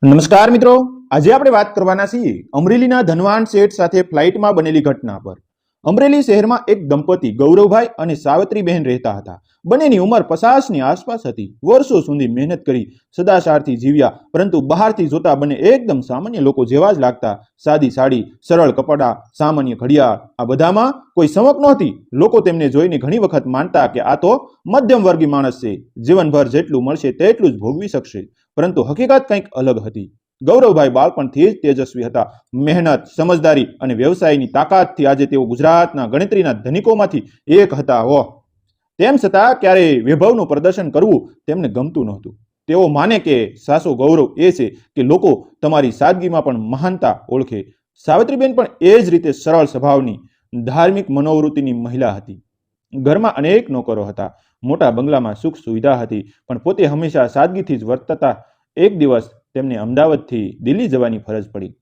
નમસ્કાર મિત્રો, આજે આપણે વાત કરવાના છીએ અમરેલીના ધનવાન શેઠ સાથે ફ્લાઇટમાં બનેલી ઘટના પર। અમરેલી શહેરમાં એક દંપતી ગૌરવભાઈ અને સાવિત્રીબહેન રહેતા હતા। બંનેની ઉંમર 50ની આસપાસ હતી। વર્ષો સુધી મહેનત કરી સદાચારથી જીવ્યા, પરંતુ બહારથી જોતા બંને એકદમ સામાન્ય લોકો જેવા જ લાગતા। સાદી સાડી, સરળ કપડાં, સામાન્ય ઘડિયાળ, આ બધામાં કોઈ ચમક નહોતી। લોકો તેમને જોઈને ઘણી વખત માનતા કે આ તો મધ્યમ વર્ગી માણસ છે, જીવનભર જેટલું મળશે તેટલું જ ભોગવી શકશે। પરંતુ હકીકત કંઈક અલગ હતી। ગૌરવભાઈ બાળપણથી જ તેજસ્વી હતા। મહેનત, સમજદારી અને વ્યવસાયની તાકાતથી આજે તેઓ ગુજરાતના ગણતરીના ધનિકોમાંથી એક હતા। તેમ છતાં ક્યારેય વૈભવનું પ્રદર્શન કરવું તેમને ગમતું નહોતું। તેઓ માને કે સાચો ગૌરવ એ છે કે લોકો તમારી સાદગીમાં પણ મહાનતા ઓળખે। સાવિત્રીબેન પણ એ જ રીતે સરળ સ્વભાવની, ધાર્મિક મનોવૃત્તિની મહિલા હતી। ઘરમાં અનેક નોકરો હતા, મોટા બંગલામાં સુખ સુવિધા હતી, પણ પોતે હંમેશા સાદગીથી જ વર્તતા। એક દિવસ તેમને અમદાવાદથી દિલ્હી જવાની ફરજ પડી।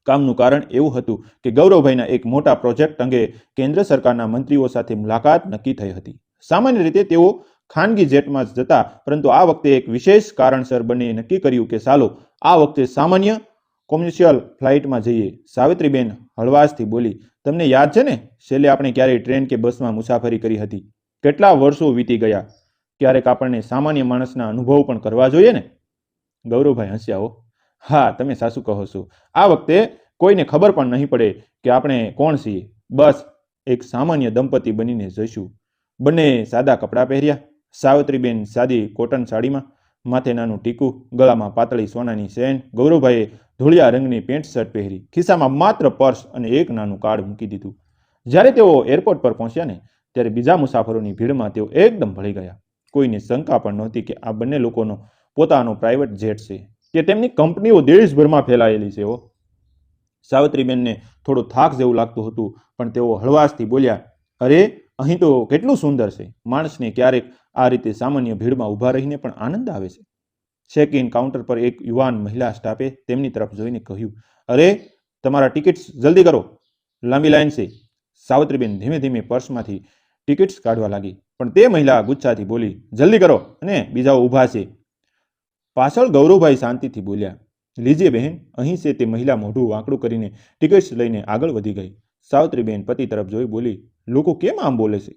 કામનું કારણ એવું હતું કે ગૌરવભાઈના એક મોટા પ્રોજેક્ટ અંગે કેન્દ્ર સરકારના મંત્રીઓ સાથે મુલાકાત નક્કી થઈ હતી। સામાન્ય રીતે તેઓ ખાનગી જેટમાં જ જતા, પરંતુ આ વખતે એક વિશેષ કારણસર બંને નક્કી કર્યું કે ચાલો આ વખતે સામાન્ય કોમર્શિયલ ફ્લાઇટમાં જઈએ। સાવિત્રીબેન હળવાશથી બોલી, તમને યાદ છે ને, છેલ્લે આપણે ક્યારેય ટ્રેન કે બસમાં મુસાફરી કરી હતી? કેટલા વર્ષો વીતી ગયા, ક્યારેક આપણને સામાન્ય માણસના અનુભવ પણ કરવા જોઈએ ને? ગૌરવભાઈ હસ્યા। હા, તમે સાચું કહો છો। આ વખતે કોઈને ખબર પણ નહીં પડે કે આપણે કોણ છીએ, બસ એક સામાન્ય દંપતી બનીને જઈશું। બંને સાદા કપડાં પહેર્યા। સાવિત્રીબેન સાદી કોટન સાડીમાં, માથે નાનું ટીકું, ગળામાં પાતળી સોનાની ચેન। ગૌરવભાઈએ ધોળિયા રંગની પેન્ટ શર્ટ પહેરી, ખિસ્સામાં માત્ર પર્સ અને એક નાનું કાર્ડ મૂકી દીધું। જ્યારે તેઓ એરપોર્ટ પર પહોંચ્યા ને, ત્યારે બીજા મુસાફરોની ભીડમાં તેઓ એકદમ ભળી ગયા। કોઈને શંકા પણ નહોતી કે આ બંને લોકોનો પોતાનો પ્રાઇવેટ જેટ છે, કે તેમની કંપનીઓ દેશભરમાં ફેલાયેલી છે। સાવિત્રીબેનને થોડો થાક જેવું લાગતું હતું, પણ તેઓ હળવાશથી બોલ્યા, અરે અહીં તો કેટલું સુંદર છે। માણસને ક્યારેક આ રીતે સામાન્ય ભીડમાં ઊભા રહીને પણ આનંદ આવે છે। ચેક ઇન કાઉન્ટર પર એક યુવાન મહિલા સ્ટાફે તેમની તરફ જોઈને કહ્યું, અરે તમારા ટિકિટ્સ જલ્દી કરો, લાંબી લાઈન છે। સાવિત્રીબેન ધીમે ધીમે પર્સમાંથી ટિકિટ્સ કાઢવા લાગી, પણ તે મહિલા ગુસ્સાથી બોલી, જલ્દી કરો અને બીજાઓ ઊભા છે। પાછળ ગૌરવભાઈ શાંતિથી બોલ્યા, લીજીએ બહેન, અહીં છે। તે મહિલા મોઢું વાંકડું કરીને ટિકિટ્સ લઈને આગળ વધી ગઈ। સાવિત્રીબેન પતિ તરફ જોઈ બોલી, લોકો કેમ આમ બોલે છે?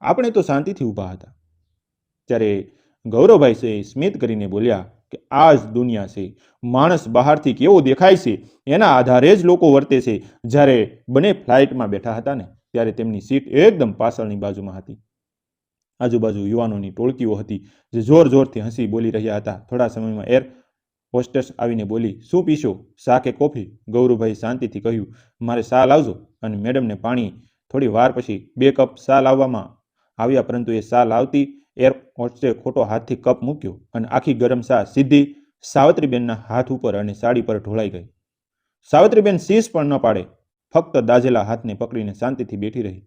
આપણે તો શાંતિથી ઊભા હતા। ત્યારે ગૌરવભાઈ સ્મિત કરીને બોલ્યા કે આ જ દુનિયા છે। માણસ બહારથી કેવો દેખાય છે એના આધારે જ લોકો વર્તે છે। જ્યારે બંને ફ્લાઇટમાં બેઠા હતા ને, ત્યારે તેમની સીટ એકદમ પાછળની બાજુમાં હતી। આજુબાજુ યુવાનોની ટોળકીઓ હતી, જે જોર જોરથી હસી બોલી રહ્યા હતા। થોડા સમયમાં એર હોસ્ટેસ આવીને બોલી, શું પીશો, ચા કે કોફી? ગૌરવભાઈ શાંતિથી કહ્યું, મારે ચા લાવજો। અને મેડમને પાણી। થોડી વાર પછી 2 કપ ચા લાવવામાં આવ્યા, પરંતુ એ ચા લાવતી એર હોસ્ટેસે ખોટો હાથથી કપ મૂક્યો અને આખી ગરમ ચા સીધી સાવિત્રીબેનના હાથ ઉપર અને સાડી પર ઢોળાઈ ગઈ। સાવિત્રીબેન શીશ પણ ન પાડે, ફક્ત દાઝેલા હાથને પકડીને શાંતિથી બેઠી રહી।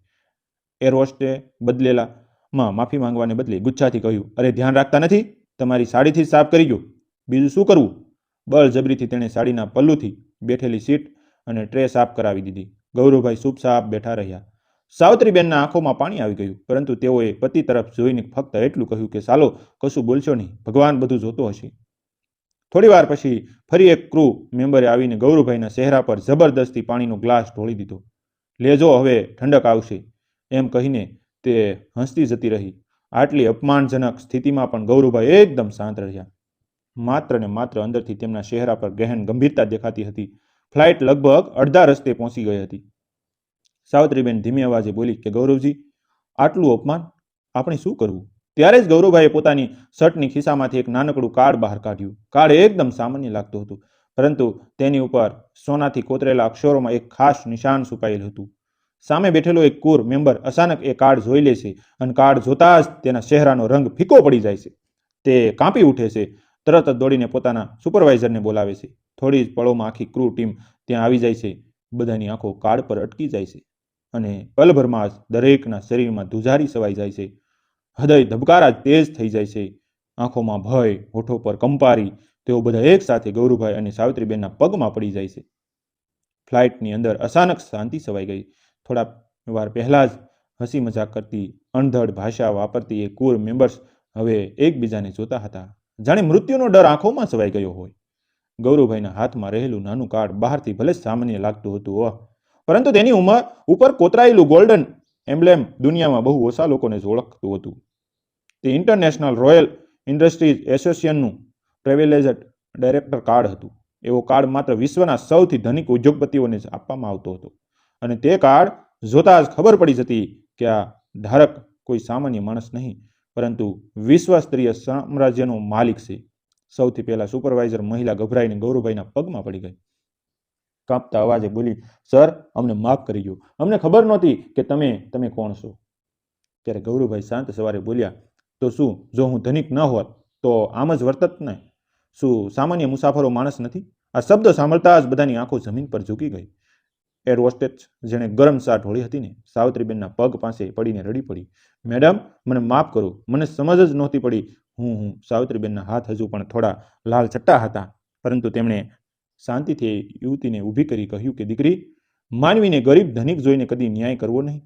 એર હોસ્ટેસે બદલેલામાં માફી માંગવાને બદલે ગુસ્સાથી કહ્યું, અરે ધ્યાન રાખતા નથી? તમારી સાડીથી જ સાફ કરી ગયો, બીજું શું કરવું? બળજબરીથી તેણે સાડીના પલ્લુથી બેઠેલી સીટ અને ટ્રે સાફ કરાવી દીધી। ગૌરવભાઈ ચૂપચાપ બેઠા રહ્યા। સાવિત્રીબેનના આંખોમાં પાણી આવી ગયું, પરંતુ તેઓએ પતિ તરફ જોઈને ફક્ત એટલું કહ્યું કે ચાલો, કશું બોલશો નહીં, ભગવાન બધું જોતો હશે। થોડી વાર પછી ફરી એક ક્રૂ મેમ્બરે આવીને ગૌરવભાઈના ચહેરા પર જબરદસ્તી પાણીનો ગ્લાસ ઢોળી દીધો। લેજો, હવે ઠંડક આવશે, એમ કહીને તે હસતી જતી રહી। આટલી અપમાનજનક સ્થિતિમાં પણ ગૌરવભાઈ એકદમ શાંત રહ્યા। માત્ર ને માત્ર અંદરથી તેમના ચહેરા પર ગહેન ગંભીરતા દેખાતી હતી। ફ્લાઇટ લગભગ અડધા રસ્તે પહોંચી ગઈ હતી। સાવિત્રીબેન ધીમી અવાજે બોલી કે ગૌરવજી, આટલું અપમાન, આપણે શું કરવું? ત્યારે જ ગૌરવભાઈએ પોતાની શર્ટની ખિસ્સામાંથી એક નાનકડું કાર્ડ બહાર કાઢ્યું। કાર્ડ એકદમ સામાન્ય લાગતું હતું, પરંતુ તેની ઉપર સોનાથી કોતરેલા અક્ષરોમાં એક ખાસ નિશાન છુપાયેલું હતું। સામે બેઠેલો એક ક્રૂ મેમ્બર અચાનક એ કાર્ડ જોઈ લે છે, અને કાર્ડ જોતા જ તેના ચહેરાનો રંગ ફીકો પડી જાય છે। તે કાંપી ઉઠે છે, તરત જ દોડીને પોતાના સુપરવાઇઝરને બોલાવે છે। થોડી જ પળોમાં આખી ક્રૂ ટીમ ત્યાં આવી જાય છે। બધાની આંખો કાર્ડ પર અટકી જાય છે, અને પલભરમાં જ દરેકના શરીરમાં ધ્રુજારી છવાઈ જાય છે। હૃદય ધબકારા તેજ થઈ જાય છે, આંખોમાં ભય, હોઠો પર કંપારી। તેઓ બધા એક સાથે ગૌરવભાઈ અને સાવિત્રીબેનના પગમાં પડી જાય છે। ફ્લાઇટની અંદર અચાનક શાંતિ છવાઈ ગઈ। થોડા વાર પહેલા જ હસી મજાક કરતી, અણધડ ભાષા વાપરતી એ ક્રૂ મેમ્બર્સ હવે એકબીજાને જોતા હતા, જાણે મૃત્યુનો ડર આંખોમાં છવાઈ ગયો હોય। ગૌરવભાઈના હાથમાં રહેલું નાનું કાર્ડ બહારથી ભલે સામાન્ય લાગતું હતું, પરંતુ તેની ઉપર કોતરાયેલું ગોલ્ડન એમ્બ્લેમ દુનિયામાં બહુ ઓછા લોકોને ઓળખતું હતું. તે ઇન્ટરનેશનલ રોયલ ઇન્ડસ્ટ્રીઝ એસોસિએશનનું પ્રિવિલેજ્ડ ડાયરેક્ટર કાર્ડ હતું. એવો કાર્ડ માત્ર વિશ્વના સૌથી ધનિક ઉદ્યોગપતિઓને જ આપવામાં આવતો હતો, અને તે કાર્ડ જોતા જ ખબર પડી જતી કે આ ધારક કોઈ સામાન્ય માણસ નહીં, પરંતુ વિશ્વસ્તરીય સામ્રાજ્યનો માલિક છે. સૌથી પહેલા સુપરવાઇઝર મહિલા ગભરાઈને ગૌરવભાઈના પગમાં પડી ગઈ. કાંપતા અવાજે બોલી, સર, અમને માફ કરી દો, અમને ખબર નહોતી કે તમે કોણ છો. ત્યારે ગૌરવભાઈ શાંત સવારે બોલ્યા, તો શું જો હું ધનિક ન હોત તો આમ જ વર્તત ને? શું સામાન્ય મુસાફરો માણસ નથી? આ શબ્દ સાંભળતા જ બધાની આંખો જમીન પર ઝૂકી ગઈ. એર હોસ્ટેસ જેણે ગરમ ચા ઢોળી હતી ને, સાવિત્રીબેનના પગ પાસે પડીને રડી પડી. મેડમ, મને માફ કરો, મને સમજ જ નહોતી પડી. હું સાવિત્રીબેનના હાથ હજુ પણ થોડા લાલ ચટ્ટા હતા, પરંતુ તેમણે શાંતિથી યુવતીને ઊભી કરી કહ્યું કે દીકરી, માનવીને ગરીબ ધનિક જોઈને કદી ન્યાય કરવો નહીં.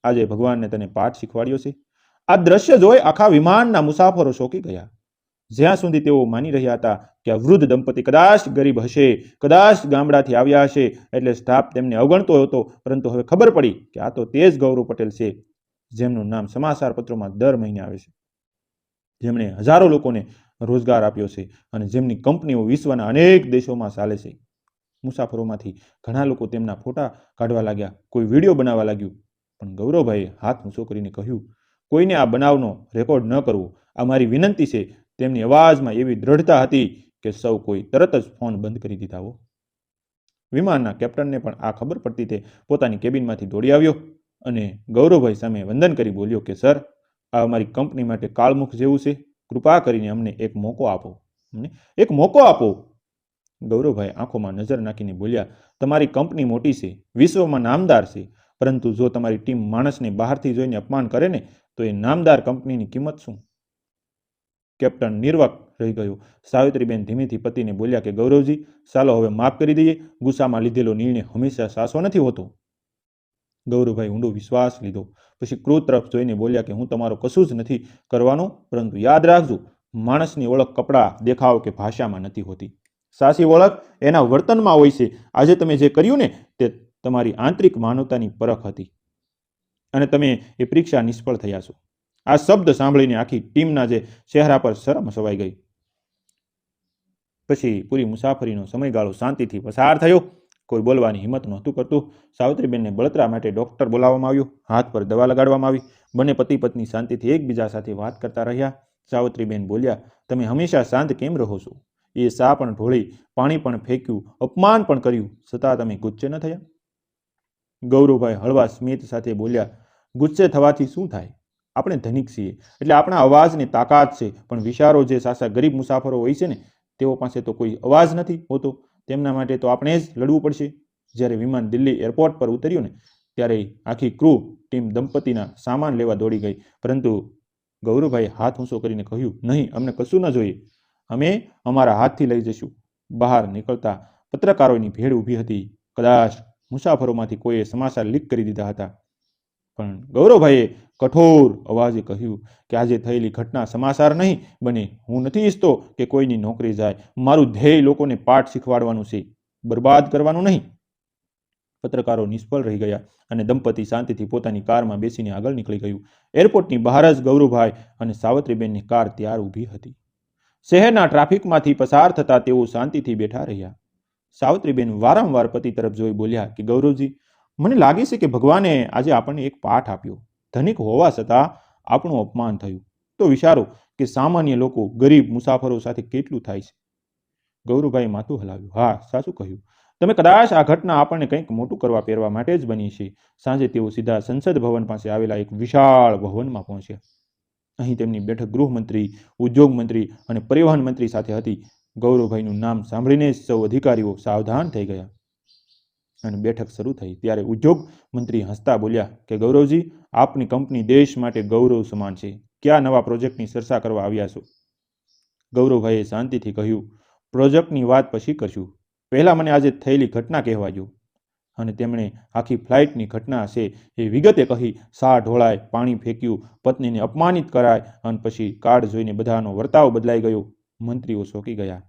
આજે ભગવાનને તને પાઠ શીખવાડ્યો છે. આ દ્રશ્ય જોઈ આખા વિમાનના મુસાફરો ચોંકી ગયા. જ્યાં સુધી તેઓ માની રહ્યા હતા કે આ વૃદ્ધ દંપતી કદાચ ગરીબ હશે, કદાચ ગામડાથી આવ્યા હશે, એટલે સ્ટાફ તેમને અવગણતો હતો, પરંતુ હવે ખબર પડી કે આ તો તે જ ગૌરવ પટેલ છે, જેમનું નામ સમાચાર પત્રોમાં દર મહિને આવે છે, જેમણે હજારો લોકોને રોજગાર આપ્યો છે, અને જેમની કંપનીઓ વિશ્વના અનેક દેશોમાં ચાલે છે. મુસાફરોમાંથી ઘણા લોકો તેમના ફોટા કાઢવા લાગ્યા, કોઈ વિડીયો બનાવવા લાગ્યું, પણ ગૌરવભાઈએ હાથ ઊંચો કરીને કહ્યું, કોઈને આ બનાવનો રેકોર્ડ ન કરવો, આ મારી વિનંતી છે. તેમની અવાજમાં એવી દ્રઢતા હતી કે સૌ કોઈ તરત જ ફોન બંધ કરી દીધા. વિમાનના કેપ્ટનને પણ આ ખબર પડતી તે પોતાની કેબિનમાંથી દોડી આવ્યો અને ગૌરવભાઈ સામે વંદન કરી બોલ્યો કે સર, આ અમારી કંપની માટે કાળમુખ જેવું છે. કૃપા કરીને અમને એક મોકો આપો. ગૌરવભાઈ આંખોમાં નજર નાખીને બોલ્યા, તમારી કંપની મોટી છે, વિશ્વમાં નામદાર છે, પરંતુ જો તમારી ટીમ માણસને બહારથી જોઈને અપમાન કરે ને, તો એ નામદાર કંપનીની કિંમત શું? કેપ્ટન નિર્વાક રહી ગયો. સાવિત્રીબેન ધીમેથી પતિને બોલ્યા કે ગૌરવજી, ચાલો હવે માફ કરી દઈએ. ગુસ્સામાં લીધેલો નિર્ણય હંમેશા સાચો નથી હોતો. ગૌરવભાઈ ઊંડો વિશ્વાસ લીધો, પછી ક્રોધ તરફ જોઈને બોલ્યા કે હું તમારો કશું જ નથી કરવાનો, પરંતુ યાદ રાખજો, માણસની ઓળખ કપડાં, દેખાવ કે ભાષામાં નથી હોતી. સાચી ઓળખ એના વર્તનમાં હોય છે. આજે તમે જે કર્યું ને, તે તમારી આંતરિક માનવતાની પરખ હતી, અને તમે એ પરીક્ષા નિષ્ફળ થયા છો. આ શબ્દ સાંભળીને આખી ટીમના જે ચહેરા પર શરમ છવાઈ ગઈ. પછી પૂરી મુસાફરીનો સમયગાળો શાંતિથી પસાર થયો. કોઈ બોલવાની હિંમત નહોતું કરતું. સાવિત્રીબેનને બળતરા માટે ડોક્ટર બોલાવવામાં આવ્યું, હાથ પર દવા લગાડવામાં આવી. બંને પતિ પત્ની શાંતિથી એકબીજા સાથે વાત કરતા રહ્યા. સાવિત્રીબેન બોલ્યા, તમે હંમેશા શાંત કેમ રહો છો? એ ચા પણ ઢોળી, પાણી પણ ફેંક્યું, અપમાન પણ કર્યું, છતાં તમે ગુસ્સે ન થયા? ગૌરવભાઈ હળવા સ્મિત સાથે બોલ્યા, ગુસ્સે થવાથી શું થાય? આપણે ધનિક છીએ એટલે આપણા અવાજની તાકાત છે, પણ વિચારો જે સાચા ગરીબ મુસાફરો હોય છે ને, તેઓ પાસે તો કોઈ અવાજ નથી હોતો. તેમના માટે તો આપણે જ લડવું પડશે. જ્યારે વિમાન દિલ્હી એરપોર્ટ પર ઉતર્યું ને, ત્યારે આખી ક્રૂ ટીમ દંપતીના સામાન લેવા દોડી ગઈ, પરંતુ ગૌરવભાઈએ હાથ ઊંચો કરીને કહ્યું, નહીં, અમને કશું ન જોઈએ, અમે અમારા હાથથી લઈ જઈશું. બહાર નીકળતા પત્રકારોની ભીડ ઊભી હતી. કદાચ મુસાફરોમાંથી કોઈએ સમાચાર લીક કરી દીધા હતા, પણ ગૌરવભાઈએ કઠોર અવાજે કહ્યું કે આજે થયેલી ઘટના સમાચાર નહીં બને. હું નથી ઈચ્છતો કે કોઈની નોકરી જાય. મારું ધ્યેય લોકોને પાઠ શીખવાડવાનું છે, બરબાદ કરવાનું નહીં. પત્રકારો નિષ્ફળ રહી ગયા અને દંપતી શાંતિથી પોતાની કારમાં બેસીને આગળ નીકળી ગયું. એરપોર્ટની બહાર જ ગૌરવભાઈ અને સાવિત્રીબેનની કાર તૈયાર ઊભી હતી. શહેરના ટ્રાફિકમાંથી પસાર થતા તેઓ શાંતિથી બેઠા રહ્યા. સાવિત્રીબેન વારંવાર પતિ તરફ જોઈ બોલ્યા કે ગૌરવજી, મને લાગે છે કે ભગવાને આજે આપણને એક પાઠ આપ્યો. ધનિક હોવા છતાં આપણું અપમાન થયું, તો વિચારો કે સામાન્ય લોકો ગરીબ મુસાફરો સાથે કેટલું થાય છે. ગૌરવભાઈએ માથું હલાવ્યું. હા, સાચું કહ્યું તમે. કદાચ આ ઘટના આપણને કંઈક મોટું કરવા પહેરવા માટે જ બની છે. સાંજે તેઓ સીધા સંસદ ભવન પાસે આવેલા એક વિશાળ ભવનમાં પહોંચ્યા. અહીં તેમની બેઠક ગૃહમંત્રી, ઉદ્યોગ મંત્રી અને પરિવહન મંત્રી સાથે હતી. ગૌરવભાઈનું નામ સાંભળીને જ સૌ અધિકારીઓ સાવધાન થઈ ગયા અને બેઠક શરૂ થઈ. ત્યારે ઉદ્યોગ મંત્રી હસતા બોલ્યા કે ગૌરવજી, આપની કંપની દેશ માટે ગૌરવ સમાન છે. કયા નવા પ્રોજેક્ટની ચર્ચા કરવા આવ્યા છો? ગૌરવભાઈએ શાંતિથી કહ્યું, પ્રોજેક્ટની વાત પછી કરશું, પહેલાં મને આજે થયેલી ઘટના કહેવા દો. અને તેમણે આખી ફ્લાઇટની ઘટના છે એ વિગતે કહી. શા ઢોળાય, પાણી ફેંક્યું, પત્નીને અપમાનિત કરાય, અને પછી કાર્ડ જોઈને બધાનો વર્તાવ બદલાઈ ગયો. મંત્રીઓ ચોંકી ગયા.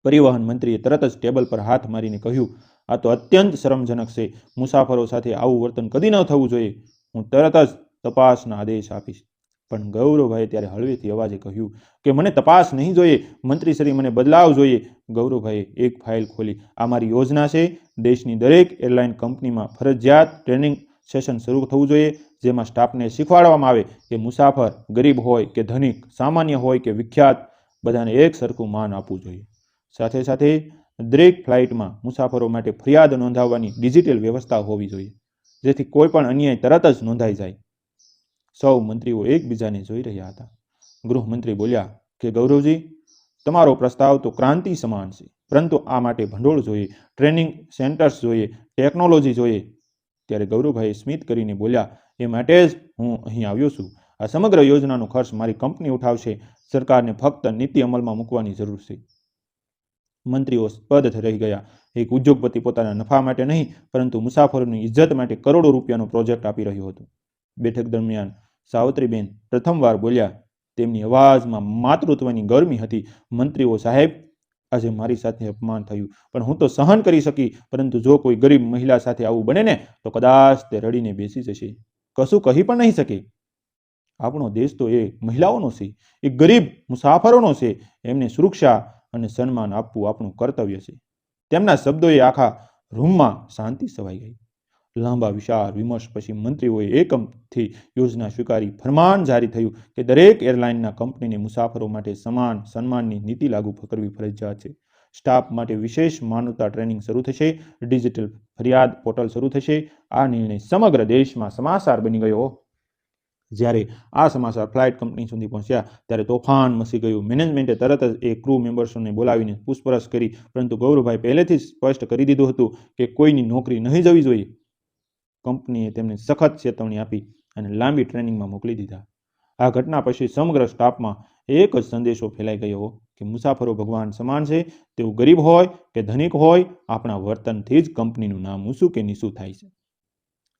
પરિવહન મંત્રીએ તરત જ ટેબલ પર હાથ મારીને કહ્યું, આ તો અત્યંત શરમજનક છે. મુસાફરો સાથે આવું વર્તન કદી ન થવું જોઈએ. હું તરત જ તપાસના આદેશ આપીશ. પણ ગૌરવભાઈએ ત્યારે હળવેથી અવાજે કહ્યું કે મને તપાસ નહીં જોઈએ, મંત્રીશ્રી, મને બદલાવ જોઈએ. ગૌરવભાઈએ એક ફાઇલ ખોલી. આ મારી યોજના છે. દેશની દરેક એરલાઇન કંપનીમાં ફરજિયાત ટ્રેનિંગ સેશન શરૂ થવું જોઈએ, જેમાં સ્ટાફને શીખવાડવામાં આવે કે મુસાફર ગરીબ હોય કે ધનિક, સામાન્ય હોય કે વિખ્યાત, બધાને એક સરખું માન આપવું જોઈએ. સાથે સાથે દરેક ફ્લાઇટમાં મુસાફરો માટે ફરિયાદ નોંધાવવાની ડિજિટલ વ્યવસ્થા હોવી જોઈએ, જેથી કોઈ પણ અન્યાય તરત જ નોંધાઈ જાય. સૌ મંત્રીઓ એકબીજાને જોઈ રહ્યા હતા. ગૃહમંત્રી બોલ્યા કે ગૌરવજી, તમારો પ્રસ્તાવ તો ક્રાંતિ સમાન છે, પરંતુ આ માટે ભંડોળ જોઈએ, ટ્રેનિંગ સેન્ટર્સ જોઈએ, ટેકનોલોજી જોઈએ. ત્યારે ગૌરવભાઈએ સ્મિત કરીને બોલ્યા, એ માટે જ હું અહીં આવ્યો છું. આ સમગ્ર યોજનાનો ખર્ચ મારી કંપની ઉઠાવશે. સરકારને ફક્ત નીતિ અમલમાં મૂકવાની જરૂર છે. મંત્રીઓ સ્તબ્ધ રહી ગયા. એક ઉદ્યોગપતિ પોતાના નફા માટે નહીં, પરંતુ મુસાફરોની ઇજ્જત માટે કરોડો રૂપિયાનો પ્રોજેક્ટ આપી રહ્યો હતો. બેઠક દરમિયાન સાવિત્રીબેન પ્રથમવાર બોલ્યા. તેમની અવાજમાં માતૃત્વની ગરમી હતી. મંત્રીઓ સાહેબ, આજે મારી સાથે અપમાન થયું, પણ હું તો સહન કરી શકી. પરંતુ જો કોઈ ગરીબ મહિલા સાથે આવું બને ને, તો કદાચ તે રડીને બેસી જશે, કશું કહી પણ નહીં શકે. આપણો દેશ તો એ મહિલાઓનો છે, એ ગરીબ મુસાફરોનો છે. એમને સુરક્ષા અને સન્માન આપવું આપણું કર્તવ્ય છે. તેમના શબ્દોએ આખા રૂમમાં શાંતિ છવાઈ ગઈ. લાંબા વિચાર વિમર્શ પછી મંત્રીઓએ એકમથી યોજના સ્વીકારી. ફરમાન જારી થયું કે દરેક એરલાઇનના કંપનીને મુસાફરો માટે સમાન સન્માનની નીતિ લાગુ કરવી ફરજિયાત છે. સ્ટાફ માટે વિશેષ માનવતા ટ્રેનિંગ શરૂ થશે. ડિજિટલ ફરિયાદ પોર્ટલ શરૂ થશે. આ નિર્ણય સમગ્ર દેશમાં સમાચાર બની ગયો. જ્યારે આ સમાચાર ફ્લાઇટ કંપની સુધી પહોંચ્યા ત્યારે તોફાન મચી ગયું. મેનેજમેન્ટે તરત જ એ ક્રૂ મેમ્બર્સને બોલાવીને પૂછપરછ કરી, પરંતુ ગૌરવભાઈ પહેલેથી જ સ્પષ્ટ કરી દીધું હતું કે કોઈની નોકરી નહીં જવી જોઈએ. કંપનીએ તેમને સખત ચેતવણી આપી અને લાંબી ટ્રેનિંગમાં મોકલી દીધા. આ ઘટના પછી સમગ્ર સ્ટાફમાં એક જ સંદેશો ફેલાઈ ગયો કે મુસાફરો ભગવાન સમાન છે. તેઓ ગરીબ હોય કે ધનિક હોય, આપણા વર્તનથી જ કંપનીનું નામ ઊંચું કે નીચું થાય છે.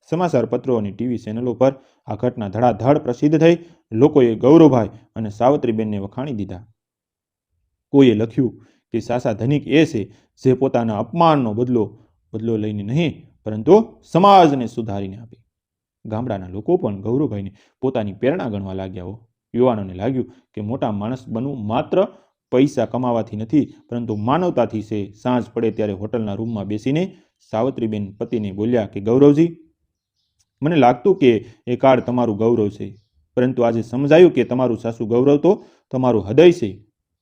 સમાચાર પત્રો અને ટીવી ચેનલો પર આ ઘટના ધડાધડ પ્રસિદ્ધ થઈ. લોકોએ ગૌરવભાઈ અને સાવિત્રીબેનને વખાણી દીધા. કોઈએ લખ્યું કે સાચા ધનિક એ છે જે પોતાના અપમાનનો બદલો લઈને નહીં, પરંતુ સમાજને સુધારીને આપે. ગામડાના લોકો પણ ગૌરવભાઈને પોતાની પ્રેરણા ગણવા લાગ્યા. યુવાનોને લાગ્યું કે મોટા માણસ બનવું માત્ર પૈસા કમાવાથી નથી, પરંતુ માનવતાથી છે. સાંજ પડે ત્યારે હોટલના રૂમમાં બેસીને સાવિત્રીબેન પતિને બોલ્યા કે ગૌરવજી, મને લાગતું કે એ કાળ તમારું ગૌરવ છે, પરંતુ આજે સમજાયું કે તમારું સાસુ ગૌરવ તો તમારું હૃદય છે.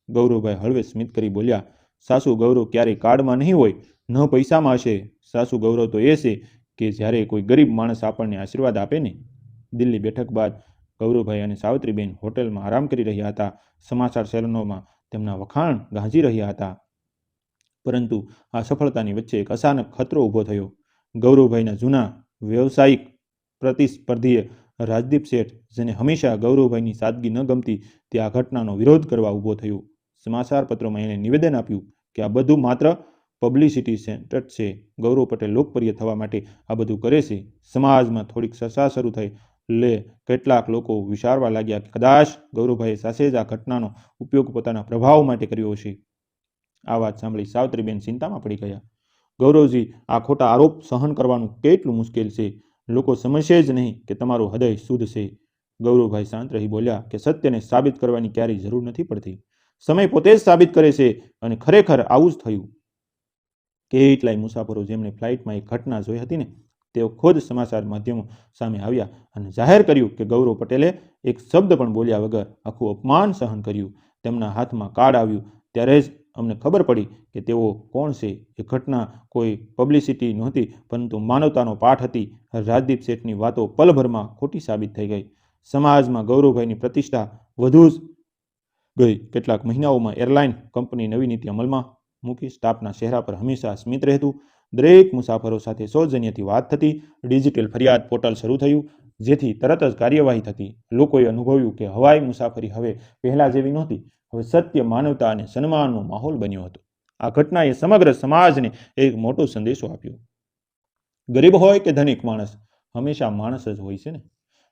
ગૌરવભાઈ હળવે સ્મિત કરી બોલ્યા, સાસુ ગૌરવ ક્યારેય કાર્ડમાં નહીં હોય, ન પૈસામાં હશે. સાસુ ગૌરવ તો એ છે કે જ્યારે કોઈ ગરીબ માણસ આપણને આશીર્વાદ આપે ને. દિલ્હી બેઠક બાદ ગૌરવભાઈ અને સાવિત્રીબેન હોટેલમાં આરામ કરી રહ્યા હતા. સમાચાર ચેનલોમાં તેમના વખાણ ગાજી રહ્યા હતા. પરંતુ આ સફળતાની વચ્ચે એક અચાનક ખતરો ઊભો થયો. ગૌરવભાઈના જૂના વ્યવસાયિક પ્રતિસ્પર્ધીએ રાજદીપ શેઠ, જેને હંમેશા ગૌરવભાઈની સાદગી ન ગમતી, તે આ ઘટનાનો વિરોધ કરવા ઊભો થયો. સમાચાર પત્રોમાં એણે નિવેદન આપ્યું કે આ બધું માત્ર પબ્લિસિટી સ્ટન્ટ છે. ગૌરવ પટેલ લોકપ્રિય થવા માટે આ બધું કરે છે. સમાજમાં થોડીક ચર્ચા શરૂ થઈ. કેટલાક લોકો વિચારવા લાગ્યા કે કદાચ ગૌરવભાઈએ સાચે જ આ ઘટનાનો ઉપયોગ પોતાના પ્રભાવ માટે કર્યો હશે. આ વાત સાંભળી સાવિત્રીબેન ચિંતામાં પડી ગયા. ગૌરવજી, આ ખોટા આરોપ સહન કરવાનું કેટલું મુશ્કેલ છે. લોકો સમજશે જ નહીં કે તમારું હૃદય શુદ્ધ છે. ગૌરવભાઈ શાંત રહી બોલ્યા કે સત્યને સાબિત કરવાની ક્યારેય જરૂર નથી પડતી. સમય પોતે જ સાબિત કરે છે. અને ખરેખર આવું જ થયું. કેટલાય મુસાફરો જેમણે ફ્લાઇટમાં એક ઘટના જોઈ હતી ને, તેઓ ખુદ સમાચાર માધ્યમો સામે આવ્યા અને જાહેર કર્યું કે ગૌરવ પટેલે એક શબ્દ પણ બોલ્યા વગર આખું અપમાન સહન કર્યું. તેમના હાથમાં કાર્ડ આવ્યું ત્યારે જ અમને ખબર પડી કે તેઓ કોણ છે. એ ઘટના કોઈ પબ્લિસિટી નહોતી, પરંતુ માનવતાનો પાઠ હતી. રાજદીપ શેઠની વાતો પલભરમાં ખોટી સાબિત થઈ ગઈ. સમાજમાં ગૌરવભાઈની પ્રતિષ્ઠા વધુ જ ગઈ. કેટલાક મહિનાઓમાં એરલાઇન કંપની નવી નીતિ અમલમાં મૂકી. સ્ટાફના ચહેરા પર હંમેશા સ્મિત રહેતું. દરેક મુસાફરો સાથે સૌજન્યથી વાત થતી. ડિજિટલ ફરિયાદ પોર્ટલ શરૂ થયું, જેથી તરત જ કાર્યવાહી થતી. લોકોએ અનુભવ્યું કે હવાઈ મુસાફરી હવે પહેલા જેવી નહોતી. હવે સત્ય, માનવતા અને સન્માનનો માહોલ બન્યો હતો. આ ઘટનાએ સમગ્ર સમાજને એક મોટો સંદેશો આપ્યો. ગરીબ હોય કે ધનિક માણસ, હંમેશા માણસ જ હોય છે ને.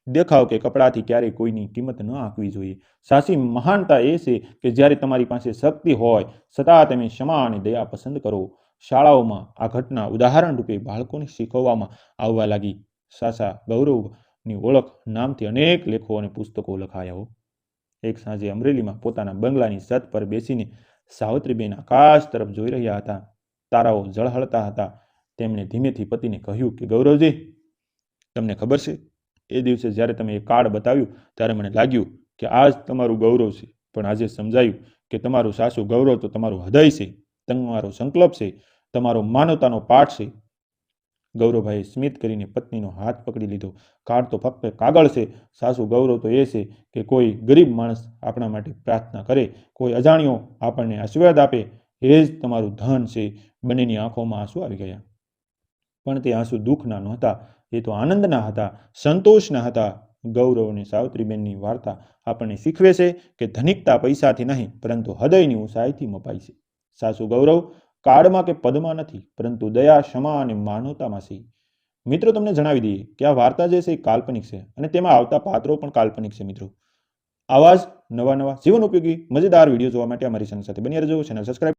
દેખાવ કે કપડાથી ક્યારેય કોઈની કિંમત ન આંકવી જોઈએ. સાચી મહાનતા એ છે કે જ્યારે તમારી પાસે શક્તિ હોય છતાં તમે ક્ષમા અને દયા પસંદ કરો. શાળાઓમાં આ ઘટના ઉદાહરણ રૂપે બાળકોને શીખવવામાં આવવા લાગી. સાચા ગૌરવની ઓળખ નામથી અનેક લેખો અને પુસ્તકો લખાયા. એક સાંજે અમરેલીમાં પોતાના બંગલાની છત પર બેસીને સાવિત્રીબેન આકાશ તરફ જોઈ રહ્યા હતા. તારાઓ ઝળહળતા હતા. તેમણે ધીમેથી પતિને કહ્યું કે ગૌરવજી, તમને ખબર છે, એ દિવસે જ્યારે તમે એ કાર્ડ બતાવ્યું ત્યારે મને લાગ્યું કે આ જ તમારું ગૌરવ છે, પણ આજે સમજાયું કે તમારું સાચું ગૌરવ તો તમારું હૃદય છે, તમારો સંકલ્પ છે, તમારો માનવતાનો પાઠ છે. ગૌરવભાઈએ સ્મિત કરીને પત્નીનો હાથ પકડી લીધો. કાર્ડ તો ફક્ત કાગળ છે. સાચું ગૌરવ તો એ છે કે કોઈ ગરીબ માણસ આપણા માટે પ્રાર્થના કરે, કોઈ અજાણ્યો આપણને આશીર્વાદ આપે, એ જ તમારું ધન છે. બંનેની આંખોમાં આંસુ આવી ગયા. પણ તે આંસુ દુઃખના નહોતા, એ તો આનંદના હતા, સંતોષના હતા. ગૌરવ અને સાવિત્રીબેનની વાર્તા આપણને શીખવે છે કે ધનિકતા પૈસાથી નહીં, પરંતુ હૃદયની ઊંચાઈથી મપાય છે. સાચું ગૌરવ કાર્ડમાં કે પદમાં નથી, પરંતુ દયા, ક્ષમા અને માનવતામાં છે. મિત્રો, તમને જણાવી દઈએ કે આ વાર્તા જે છે એ કાલ્પનિક છે અને તેમાં આવતા પાત્રો પણ કાલ્પનિક છે. મિત્રો, આવા જ નવા જીવન ઉપયોગી મજેદાર વિડીયો જોવા માટે અમારી ચેનલ સાથે બની રહેજો. Channel subscribe